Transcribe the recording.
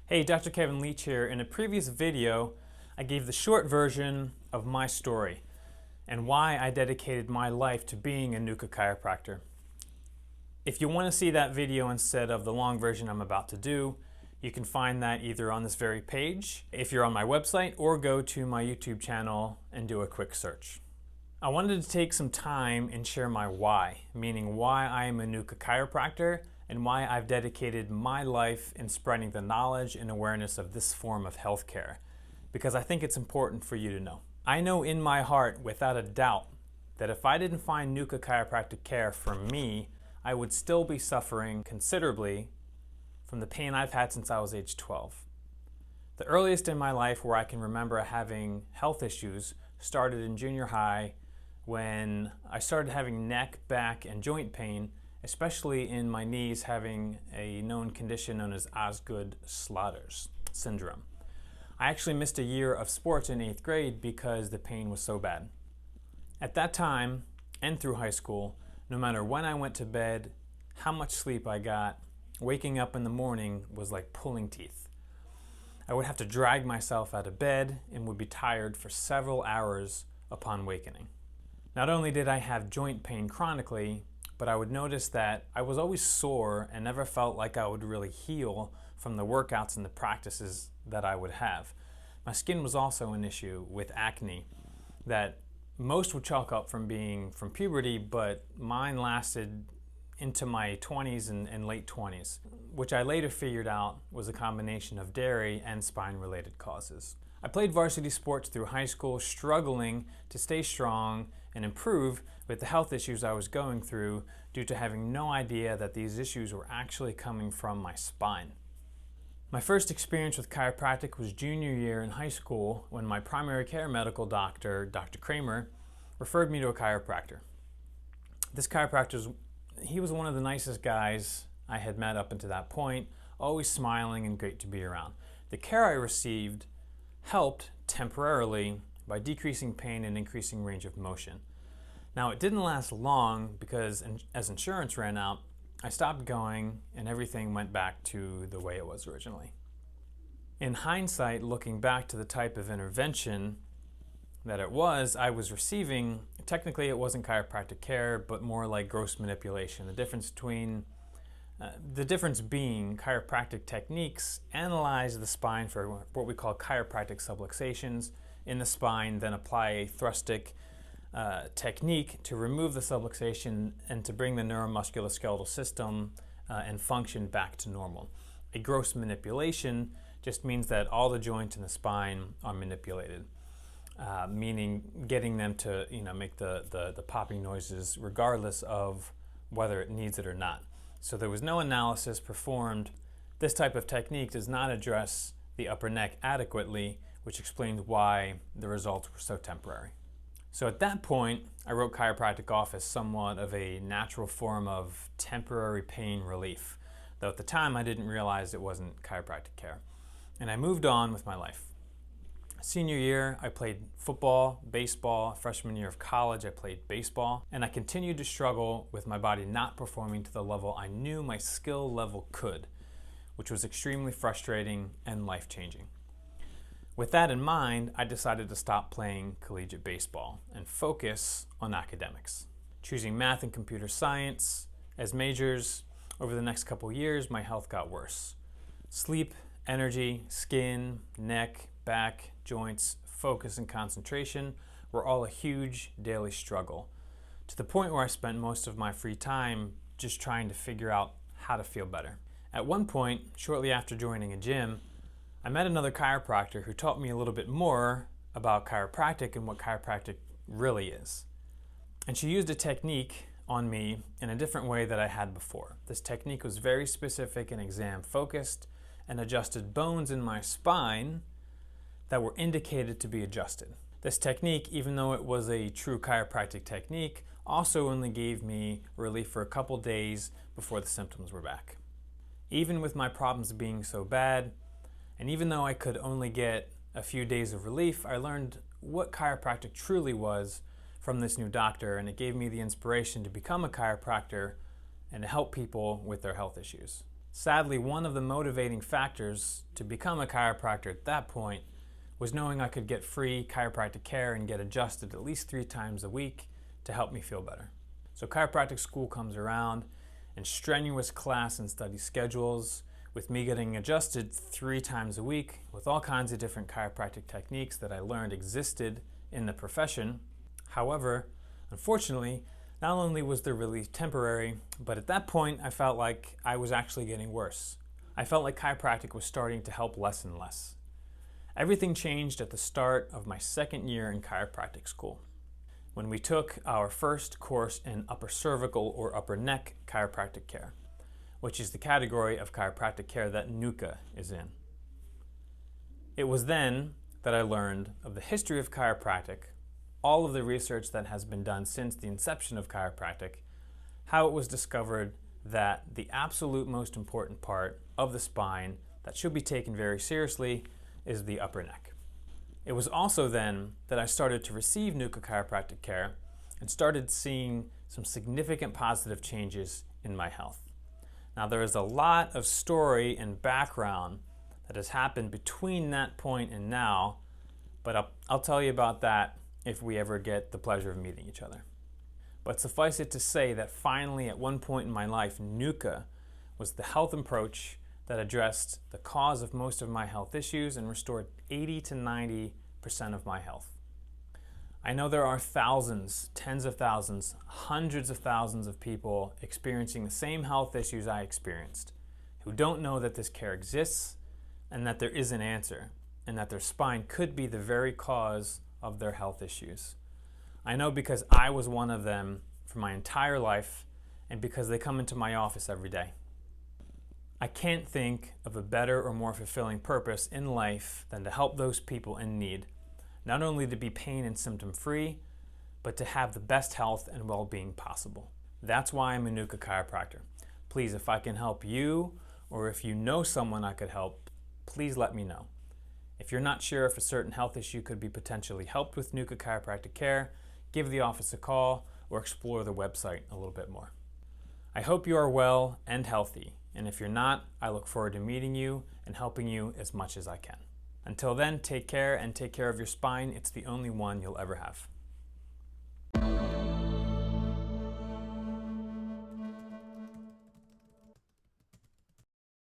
Hey, Dr. Kevin Leach here. In a previous video, I gave the short version of my story and why I dedicated my life to being a NUCCA chiropractor. If you want to see that video instead of the long version I'm about to do, you can find that either on this very page, if you're on my website, or go to my YouTube channel and do a quick search. I wanted to take some time and share my why, meaning why I am a NUCCA chiropractor and why I've dedicated my life in spreading the knowledge and awareness of this form of healthcare, because I think it's important for you to know. I know in my heart, without a doubt, that if I didn't find NUCCA chiropractic care for me, I would still be suffering considerably from the pain I've had since I was age 12. The earliest in my life where I can remember having health issues started in junior high when I started having neck, back, and joint pain, especially in my knees, having a known condition known as Osgood-Schlatters syndrome. I actually missed a year of sports in 8th grade because the pain was so bad. At that time, and through high school, no matter when I went to bed, how much sleep I got, waking up in the morning was like pulling teeth. I would have to drag myself out of bed and would be tired for several hours upon awakening. Not only did I have joint pain chronically, but I would notice that I was always sore and never felt like I would really heal from the workouts and the practices that I would have. My skin was also an issue with acne that most would chalk up from puberty, but mine lasted into my 20s and late 20s, which I later figured out was a combination of dairy and spine-related causes. I played varsity sports through high school, struggling to stay strong and improve with the health issues I was going through due to having no idea that these issues were actually coming from my spine. My first experience with chiropractic was junior year in high school when my primary care medical doctor, Dr. Kramer, referred me to a chiropractor. This chiropractor, he was one of the nicest guys I had met up until that point, always smiling and great to be around. The care I received helped temporarily by decreasing pain and increasing range of motion. Now, it didn't last long because as insurance ran out, I stopped going and everything went back to the way it was originally. In hindsight, looking back to the type of intervention that I was receiving, technically it wasn't chiropractic care, but more like gross manipulation. The difference being chiropractic techniques analyze the spine for what we call chiropractic subluxations in the spine, then apply a thrustic technique to remove the subluxation and to bring the neuromusculoskeletal system and function back to normal. A gross manipulation just means that all the joints in the spine are manipulated, meaning getting them to make the popping noises regardless of whether it needs it or not. So there was no analysis performed. This type of technique does not address the upper neck adequately, which explains why the results were so temporary. So at that point, I wrote chiropractic off as somewhat of a natural form of temporary pain relief, though at the time I didn't realize it wasn't chiropractic care. And I moved on with my life. Senior year, I played football, baseball. Freshman year of college, I played baseball. And I continued to struggle with my body not performing to the level I knew my skill level could, which was extremely frustrating and life-changing. With that in mind, I decided to stop playing collegiate baseball and focus on academics. Choosing math and computer science as majors, over the next couple years, my health got worse. Sleep, energy, skin, neck, back, joints, focus, and concentration were all a huge daily struggle, to the point where I spent most of my free time just trying to figure out how to feel better. At one point, shortly after joining a gym, I met another chiropractor who taught me a little bit more about chiropractic and what chiropractic really is. And she used a technique on me in a different way that I had before. This technique was very specific and exam focused and adjusted bones in my spine that were indicated to be adjusted. This technique, even though it was a true chiropractic technique, also only gave me relief for a couple days before the symptoms were back. Even with my problems being so bad, and even though I could only get a few days of relief, I learned what chiropractic truly was from this new doctor, and it gave me the inspiration to become a chiropractor and to help people with their health issues. Sadly, one of the motivating factors to become a chiropractor at that point was knowing I could get free chiropractic care and get adjusted at least 3 times a week to help me feel better. So chiropractic school comes around, and strenuous class and study schedules, with me getting adjusted 3 times a week with all kinds of different chiropractic techniques that I learned existed in the profession. However, unfortunately, not only was the relief temporary, but at that point I felt like I was actually getting worse. I felt like chiropractic was starting to help less and less. Everything changed at the start of my second year in chiropractic school, when we took our first course in upper cervical or upper neck chiropractic care, which is the category of chiropractic care that NUCCA is in. It was then that I learned of the history of chiropractic, all of the research that has been done since the inception of chiropractic, how it was discovered that the absolute most important part of the spine that should be taken very seriously is the upper neck. It was also then that I started to receive NUCCA chiropractic care and started seeing some significant positive changes in my health. Now, there is a lot of story and background that has happened between that point and now, but I'll tell you about that if we ever get the pleasure of meeting each other. But suffice it to say that finally at one point in my life, NUCCA was the health approach that addressed the cause of most of my health issues and restored 80 to 90% of my health. I know there are thousands, tens of thousands, hundreds of thousands of people experiencing the same health issues I experienced, who don't know that this care exists and that there is an answer, and that their spine could be the very cause of their health issues. I know because I was one of them for my entire life, and because they come into my office every day. I can't think of a better or more fulfilling purpose in life than to help those people in need, not only to be pain and symptom free, but to have the best health and well-being possible. That's why I'm a NUCCA chiropractor. Please, if I can help you, or if you know someone I could help, please let me know. If you're not sure if a certain health issue could be potentially helped with NUCCA chiropractic care, give the office a call or explore the website a little bit more. I hope you are well and healthy, and if you're not, I look forward to meeting you and helping you as much as I can. Until then, take care and take care of your spine. It's the only one you'll ever have.